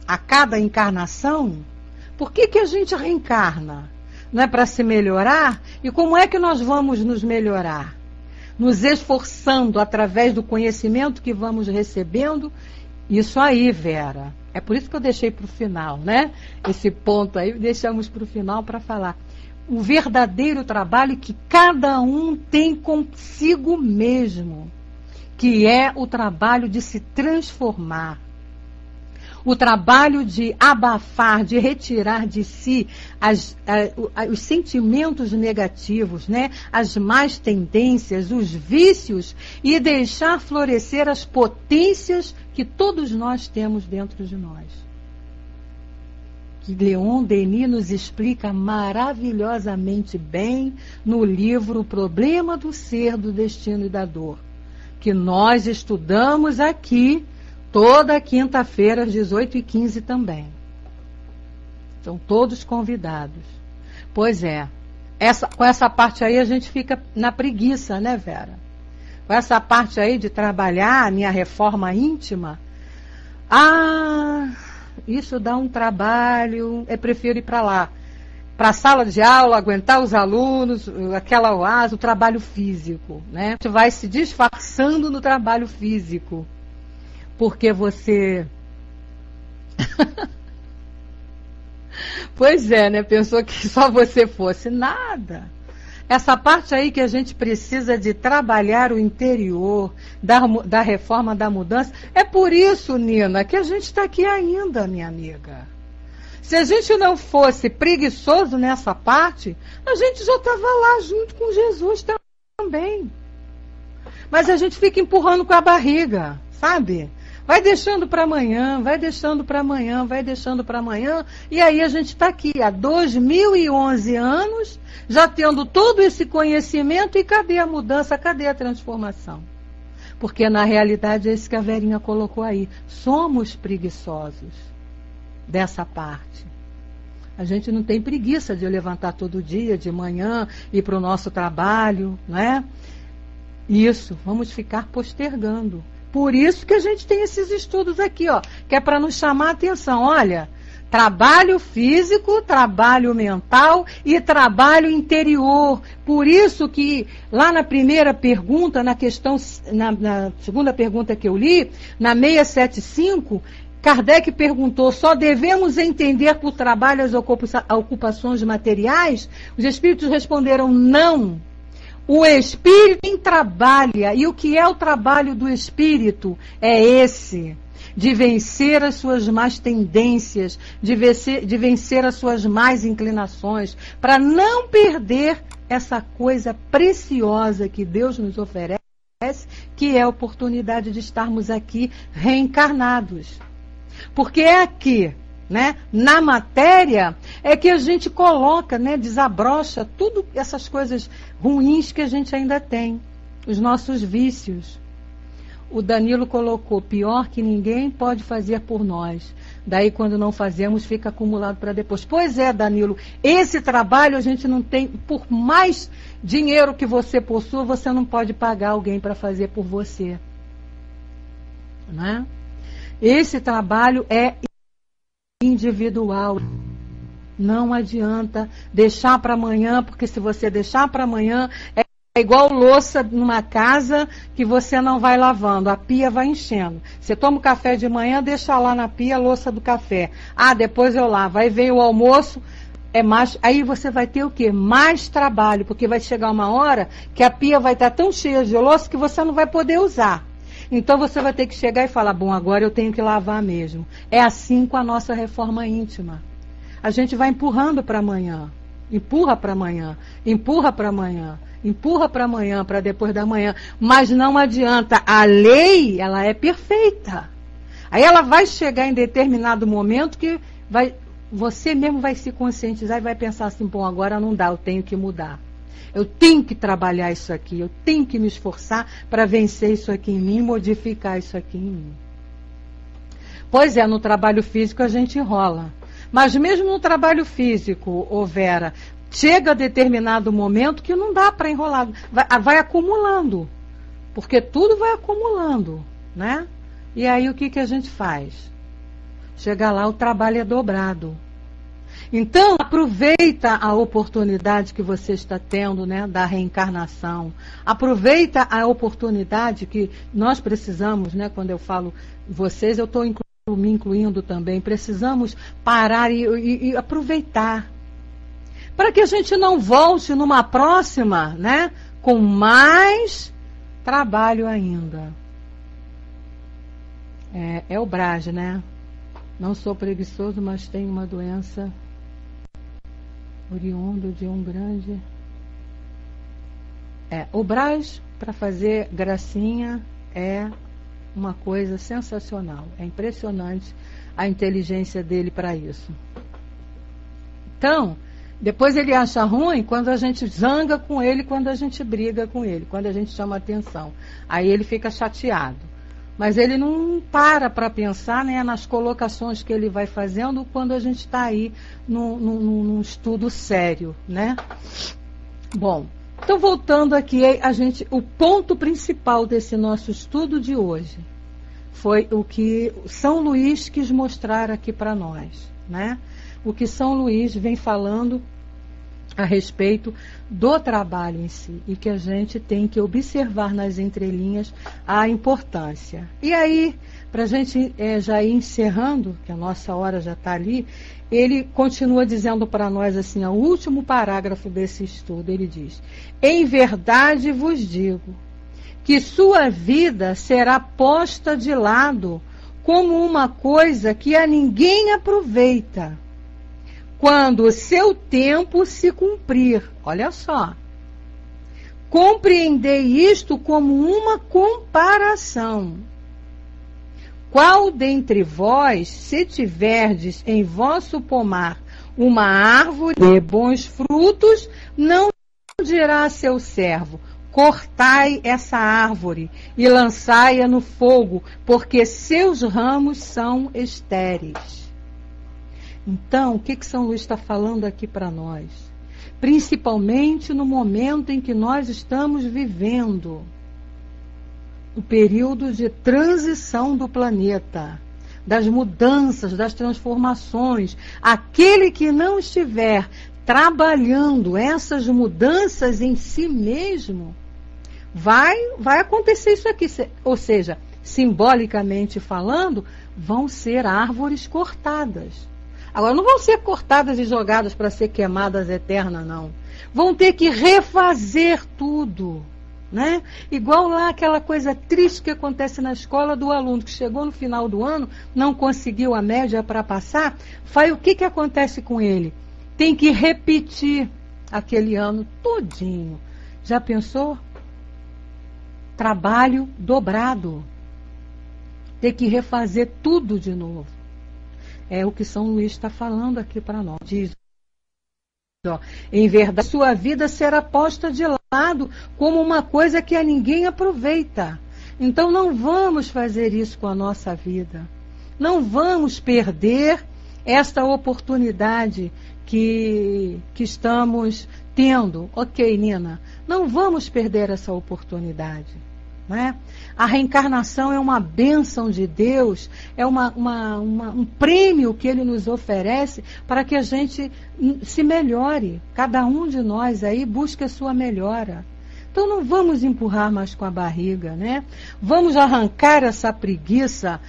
A cada encarnação? Por que a gente reencarna? Não é para se melhorar? E como é que nós vamos nos melhorar? Nos esforçando através do conhecimento que vamos recebendo. Isso aí, Vera. É por isso que eu deixei para o final, né? Esse ponto aí deixamos para o final para falar. O verdadeiro trabalho que cada um tem consigo mesmo, que é o trabalho de se transformar. O trabalho de abafar, de retirar de si os sentimentos negativos, né? As más tendências, os vícios, e deixar florescer as potências que todos nós temos dentro de nós. Que Leon Denis nos explica maravilhosamente bem no livro O Problema do Ser, do Destino e da Dor, que nós estudamos aqui toda quinta-feira, às 18h15 também. Estão todos convidados. Pois é, com essa parte aí a gente fica na preguiça, né, Vera? Com essa parte aí de trabalhar a minha reforma íntima, isso dá um trabalho, eu prefiro ir para lá. para a sala de aula, aguentar os alunos, aquela oásis, o trabalho físico, né? A gente vai se disfarçando no trabalho físico, porque você... Pois é, né? Pensou que só você fosse. Nada. Essa parte aí que a gente precisa de trabalhar o interior, da reforma, da mudança. É por isso, Nina, que a gente está aqui ainda, minha amiga. Se a gente não fosse preguiçoso nessa parte, a gente já estava lá junto com Jesus também. Mas a gente fica empurrando com a barriga, sabe? Vai deixando para amanhã, vai deixando para amanhã, vai deixando para amanhã. E aí a gente está aqui há 2011 anos, já tendo todo esse conhecimento, e cadê a mudança, cadê a transformação? Porque na realidade é isso que a Verinha colocou aí. Somos preguiçosos dessa parte. A gente não tem preguiça de levantar todo dia, de manhã, ir para o nosso trabalho, né? Isso, vamos ficar postergando. Por isso que a gente tem esses estudos aqui, ó, que é para nos chamar a atenção. Olha, trabalho físico, trabalho mental e trabalho interior. Por isso que lá na primeira pergunta, na segunda pergunta que eu li, na 675, Kardec perguntou: só devemos entender por trabalho as ocupações materiais? Os espíritos responderam: não. O espírito trabalha. E o que é o trabalho do espírito? É esse: de vencer as suas más tendências, de vencer as suas más inclinações, para não perder essa coisa preciosa que Deus nos oferece, que é a oportunidade de estarmos aqui reencarnados. Porque é aqui, né, na matéria, é que a gente coloca, né, desabrocha tudo essas coisas ruins que a gente ainda tem, os nossos vícios. O Danilo colocou: pior que ninguém pode fazer por nós. Daí, quando não fazemos, fica acumulado para depois. Pois é, Danilo, esse trabalho a gente não tem. Por mais dinheiro que você possua, você não pode pagar alguém para fazer por você, né? Esse trabalho é individual. Não adianta deixar para amanhã, porque se você deixar para amanhã, é igual louça numa casa que você não vai lavando, a pia vai enchendo. Você toma o café de manhã, deixa lá na pia a louça do café. Ah, depois eu lavo. Aí vem o almoço, aí você vai ter o quê? Mais trabalho, porque vai chegar uma hora que a pia vai estar tão cheia de louça que você não vai poder usar. Então você vai ter que chegar e falar: bom, agora eu tenho que lavar mesmo. É assim com a nossa reforma íntima. A gente vai empurrando para amanhã, empurra para amanhã, empurra para amanhã, empurra para amanhã, para depois da manhã. Mas não adianta, a lei, ela é perfeita. Aí ela vai chegar em determinado momento que você mesmo vai se conscientizar e vai pensar assim: bom, agora não dá, eu tenho que mudar. Eu tenho que trabalhar isso aqui, eu tenho que me esforçar para vencer isso aqui em mim, modificar isso aqui em mim. Pois é, no trabalho físico a gente enrola. Mas mesmo no trabalho físico, ô Vera, chega a determinado momento que não dá para enrolar. Vai acumulando. Porque tudo vai acumulando, né? E aí o que a gente faz? Chega lá, o trabalho é dobrado. Então, aproveita a oportunidade que você está tendo, né, da reencarnação. Aproveita a oportunidade que nós precisamos, né, quando eu falo vocês, eu estou me incluindo também. Precisamos parar e aproveitar. Para que a gente não volte numa próxima, né, com mais trabalho ainda. É o Braz, né? Não sou preguiçoso, mas tenho uma doença oriundo de um grande... o Braz, para fazer gracinha, é uma coisa sensacional. É impressionante a inteligência dele para isso. Então, depois ele acha ruim quando a gente zanga com ele, quando a gente briga com ele, quando a gente chama atenção. Aí ele fica chateado. Mas ele não para pensar, né, nas colocações que ele vai fazendo quando a gente está aí num estudo sério, né? Bom, então voltando aqui, o ponto principal desse nosso estudo de hoje foi o que São Luís quis mostrar aqui para nós, né? O que São Luís vem falando a respeito do trabalho em si, e que a gente tem que observar nas entrelinhas a importância. E aí, para a gente já ir encerrando, que a nossa hora já está ali, ele continua dizendo para nós assim, o último parágrafo desse estudo, ele diz: em verdade vos digo que sua vida será posta de lado como uma coisa que a ninguém aproveita, quando o seu tempo se cumprir. Olha só. Compreendei isto como uma comparação. Qual dentre vós, se tiverdes em vosso pomar uma árvore de bons frutos, não dirá a seu servo: cortai essa árvore e lançai-a no fogo, porque seus ramos são estéreis. Então, o que São Luís está falando aqui para nós? Principalmente no momento em que nós estamos vivendo o período de transição do planeta, das mudanças, das transformações. Aquele que não estiver trabalhando essas mudanças em si mesmo, vai acontecer isso aqui. Ou seja, simbolicamente falando, vão ser árvores cortadas. Agora, não vão ser cortadas e jogadas para ser queimadas eternas, não. Vão ter que refazer tudo, né? Igual lá aquela coisa triste que acontece na escola do aluno que chegou no final do ano, não conseguiu a média para passar. O que acontece com ele? Tem que repetir aquele ano todinho. Já pensou? Trabalho dobrado. Ter que refazer tudo de novo. É o que São Luís está falando aqui para nós. Diz, em verdade, sua vida será posta de lado como uma coisa que a ninguém aproveita. Então não vamos fazer isso com a nossa vida. Não vamos perder esta oportunidade que estamos tendo. Ok, Nina, não vamos perder essa oportunidade. Não é? A reencarnação é uma bênção de Deus, é um prêmio que Ele nos oferece para que a gente se melhore. Cada um de nós aí busca a sua melhora. Então não vamos empurrar mais com a barriga, né? Vamos arrancar essa preguiça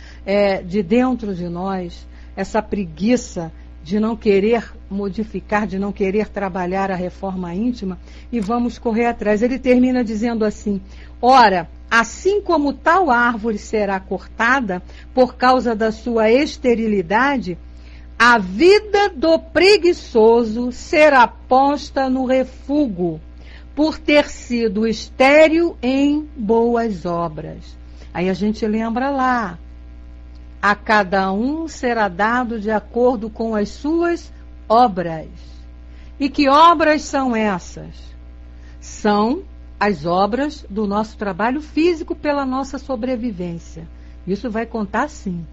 de dentro de nós, essa preguiça de não querer modificar, de não querer trabalhar a reforma íntima, e vamos correr atrás. Ele termina dizendo assim: ora, assim como tal árvore será cortada por causa da sua esterilidade, a vida do preguiçoso será posta no refúgio, por ter sido estéril em boas obras. Aí a gente lembra lá: a cada um será dado de acordo com as suas obras. E que obras são essas? São as obras do nosso trabalho físico pela nossa sobrevivência. Isso vai contar sim.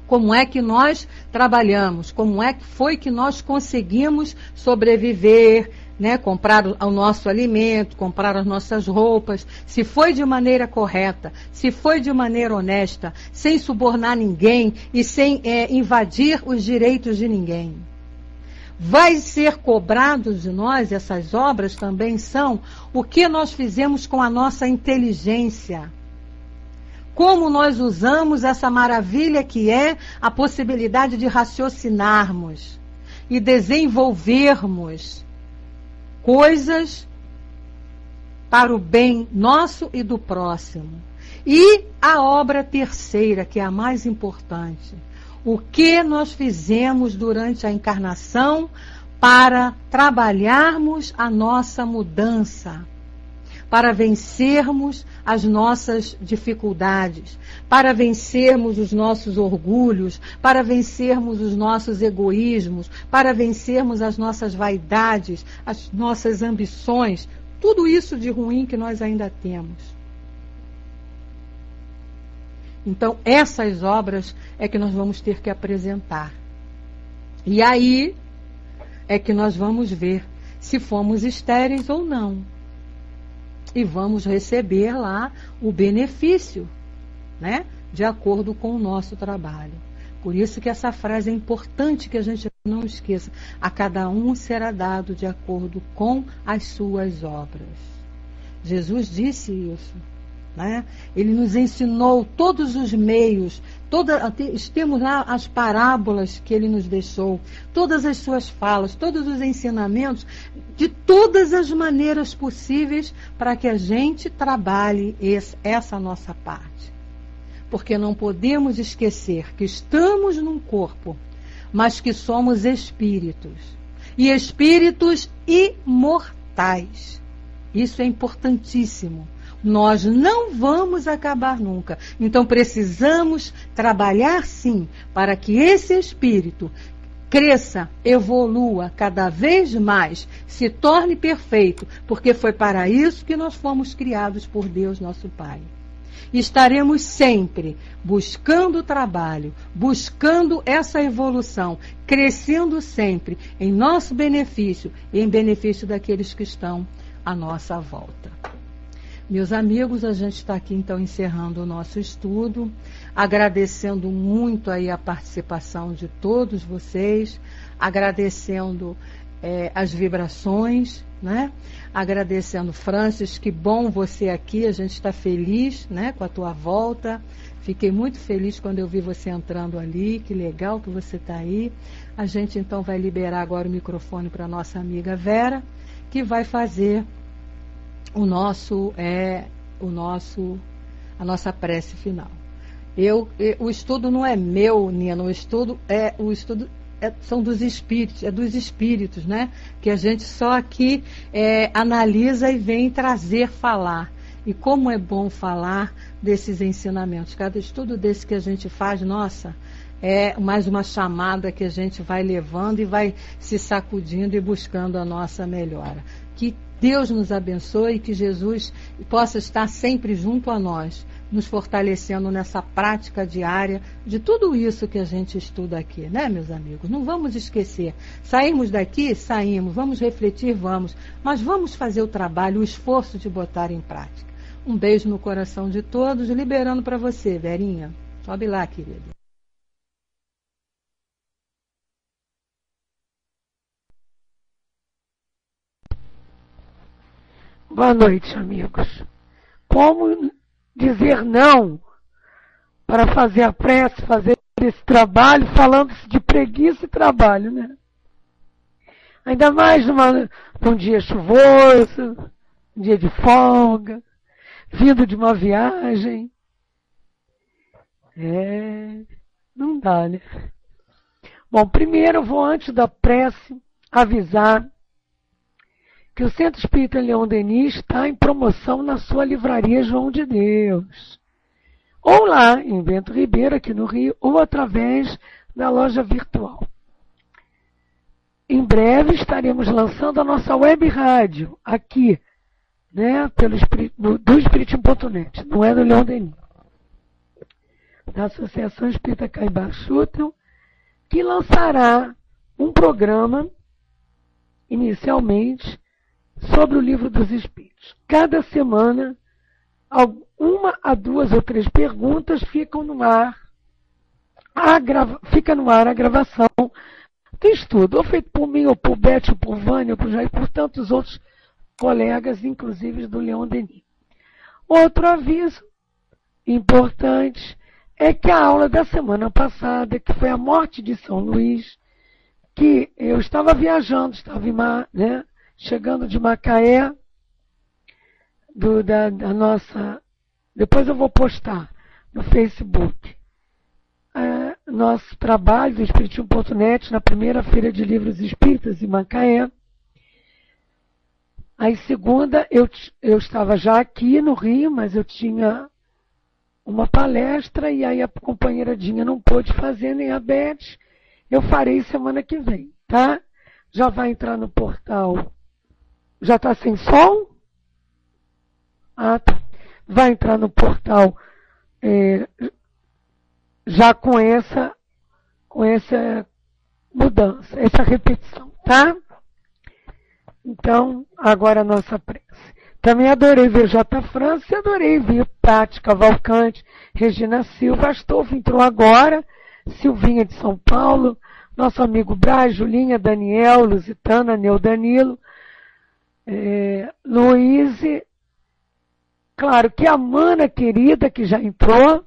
Como é que nós trabalhamos? Como é que foi que nós conseguimos sobreviver, né? Comprar o nosso alimento, comprar as nossas roupas, se foi de maneira correta, se foi de maneira honesta, sem subornar ninguém e sem invadir os direitos de ninguém. Vai ser cobrado de nós, essas obras também são o que nós fizemos com a nossa inteligência. Como nós usamos essa maravilha que é a possibilidade de raciocinarmos e desenvolvermos coisas para o bem nosso e do próximo. E a obra terceira, que é a mais importante: o que nós fizemos durante a encarnação para trabalharmos a nossa mudança, para vencermos as nossas dificuldades, para vencermos os nossos orgulhos, para vencermos os nossos egoísmos, para vencermos as nossas vaidades, as nossas ambições, tudo isso de ruim que nós ainda temos. Então, essas obras é que nós vamos ter que apresentar. E aí é que nós vamos ver se fomos estéreis ou não. E vamos receber lá o benefício, né? De acordo com o nosso trabalho. Por isso que essa frase é importante que a gente não esqueça, a cada um será dado de acordo com as suas obras. Jesus disse isso, né? Ele nos ensinou todos os meios, temos lá as parábolas que ele nos deixou, todas as suas falas, todos os ensinamentos, de todas as maneiras possíveis para que a gente trabalhe essa nossa parte. Porque não podemos esquecer que estamos num corpo, mas que somos espíritos. E espíritos imortais. Isso é importantíssimo. Nós não vamos acabar nunca. Então precisamos trabalhar sim para que esse espírito cresça, evolua cada vez mais, se torne perfeito, porque foi para isso que nós fomos criados por Deus, nosso Pai. Estaremos sempre buscando o trabalho, buscando essa evolução, crescendo sempre em nosso benefício e em benefício daqueles que estão à nossa volta. Meus amigos, a gente está aqui então encerrando o nosso estudo, agradecendo muito aí a participação de todos vocês, agradecendo as vibrações, né? Agradecendo, Francis, que bom você aqui, a gente está feliz, né, com a tua volta. Fiquei muito feliz quando eu vi você entrando ali, que legal que você está aí. A gente então vai liberar agora o microfone para a nossa amiga Vera, que vai fazer a nossa prece final. O estudo não é meu, Nina, o estudo são dos espíritos, né? Que a gente só aqui analisa e vem falar. E como é bom falar desses ensinamentos. Cada estudo desse que a gente faz, nossa, é mais uma chamada que a gente vai levando e vai se sacudindo e buscando a nossa melhora. Que Deus nos abençoe e que Jesus possa estar sempre junto a nós, nos fortalecendo nessa prática diária de tudo isso que a gente estuda aqui, né, meus amigos? Não vamos esquecer. Saímos daqui? Saímos. Vamos refletir? Vamos. Mas vamos fazer o trabalho, o esforço de botar em prática. Um beijo no coração de todos, liberando para você, Verinha. Sobe lá, querida. Boa noite, amigos. Como dizer não para fazer a prece, fazer esse trabalho, falando-se de preguiça e trabalho, né? Ainda mais num dia chuvoso, um dia de folga, vindo de uma viagem. Não dá, né? Bom, primeiro eu vou, antes da prece, avisar que o Centro Espírita Leon Denis está em promoção na sua livraria João de Deus. Ou lá, em Bento Ribeiro, aqui no Rio, ou através da loja virtual. Em breve estaremos lançando a nossa web rádio, aqui, né, do Espiritismo.net, não é do Leon Denis. Da Associação Espírita Caibar Schutel, que lançará um programa, inicialmente, sobre o Livro dos Espíritos. Cada semana, 1 a 2 ou 3 perguntas ficam no ar. Fica no ar a gravação do estudo, ou feito por mim, ou por Beth, ou por Vânia, ou por Jair, por tantos outros colegas, inclusive do Leon Denis. Outro aviso importante é que a aula da semana passada, que foi a morte de São Luís, que eu estava viajando, chegando de Macaé, da nossa... Depois eu vou postar no Facebook. Nosso trabalho do Espiritismo.net na primeira feira de livros espíritas em Macaé. Aí segunda eu estava já aqui no Rio, mas eu tinha uma palestra e aí a companheira Dinha não pôde fazer, nem a Beth. Eu farei semana que vem, tá? Já vai entrar no portal. Já está sem som? Ah, tá. Vai entrar no portal já com essa mudança, essa repetição, tá? Então, agora a nossa prece. Também adorei ver J. França e adorei ver Tati Cavalcante, Regina Silva, Astolfo entrou agora, Silvinha de São Paulo, nosso amigo Braz, Julinha, Daniel, Lusitana, Neu Danilo, Luíse, claro que a Mana querida que já entrou,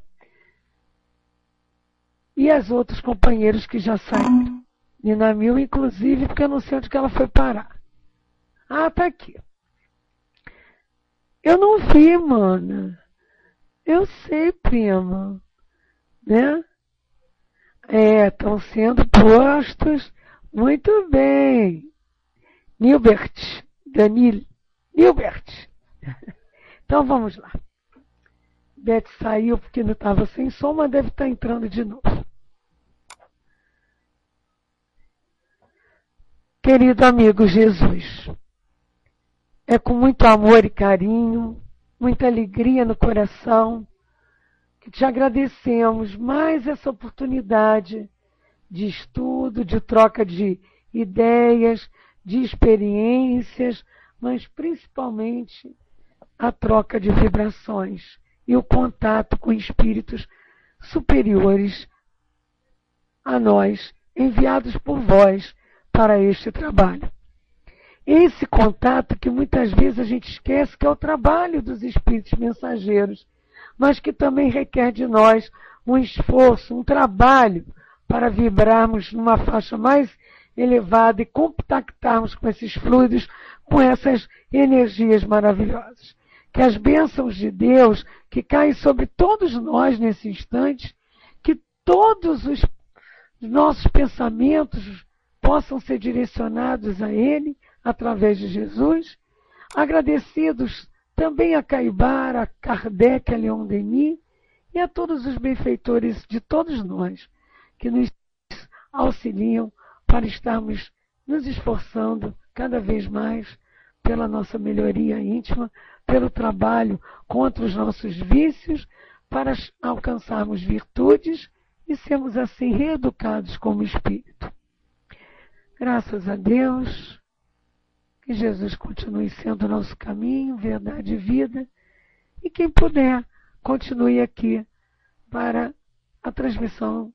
e as outros companheiros que já saíram. Nina Mil, inclusive, porque eu não sei onde que ela foi parar. Ah, tá aqui. Eu não vi, mana. Eu sei, prima. Né? Estão sendo postos. Muito bem. Nilbert. Danilo. Nilbert. Então vamos lá. Beth saiu porque não estava sem som, mas deve estar entrando de novo. Querido amigo Jesus, é com muito amor e carinho, muita alegria no coração, que te agradecemos mais essa oportunidade de estudo, de troca de ideias, de experiências, mas principalmente a troca de vibrações e o contato com espíritos superiores a nós, enviados por vós para este trabalho. Esse contato que muitas vezes a gente esquece que é o trabalho dos espíritos mensageiros, mas que também requer de nós um esforço, um trabalho para vibrarmos numa faixa mais elevada e contactarmos com esses fluidos, com essas energias maravilhosas. Que as bênçãos de Deus que caem sobre todos nós nesse instante, que todos os nossos pensamentos possam ser direcionados a Ele, através de Jesus, agradecidos também a Caibar, a Kardec, a Leon Denis e a todos os benfeitores de todos nós, que nos auxiliam para estarmos nos esforçando cada vez mais pela nossa melhoria íntima, pelo trabalho contra os nossos vícios, para alcançarmos virtudes e sermos assim reeducados como espírito. Graças a Deus, que Jesus continue sendo o nosso caminho, verdade e vida, e quem puder, continue aqui para a transmissão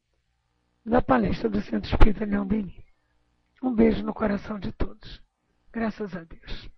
da palestra do Centro Espírita Leon Denis. Um beijo no coração de todos. Graças a Deus.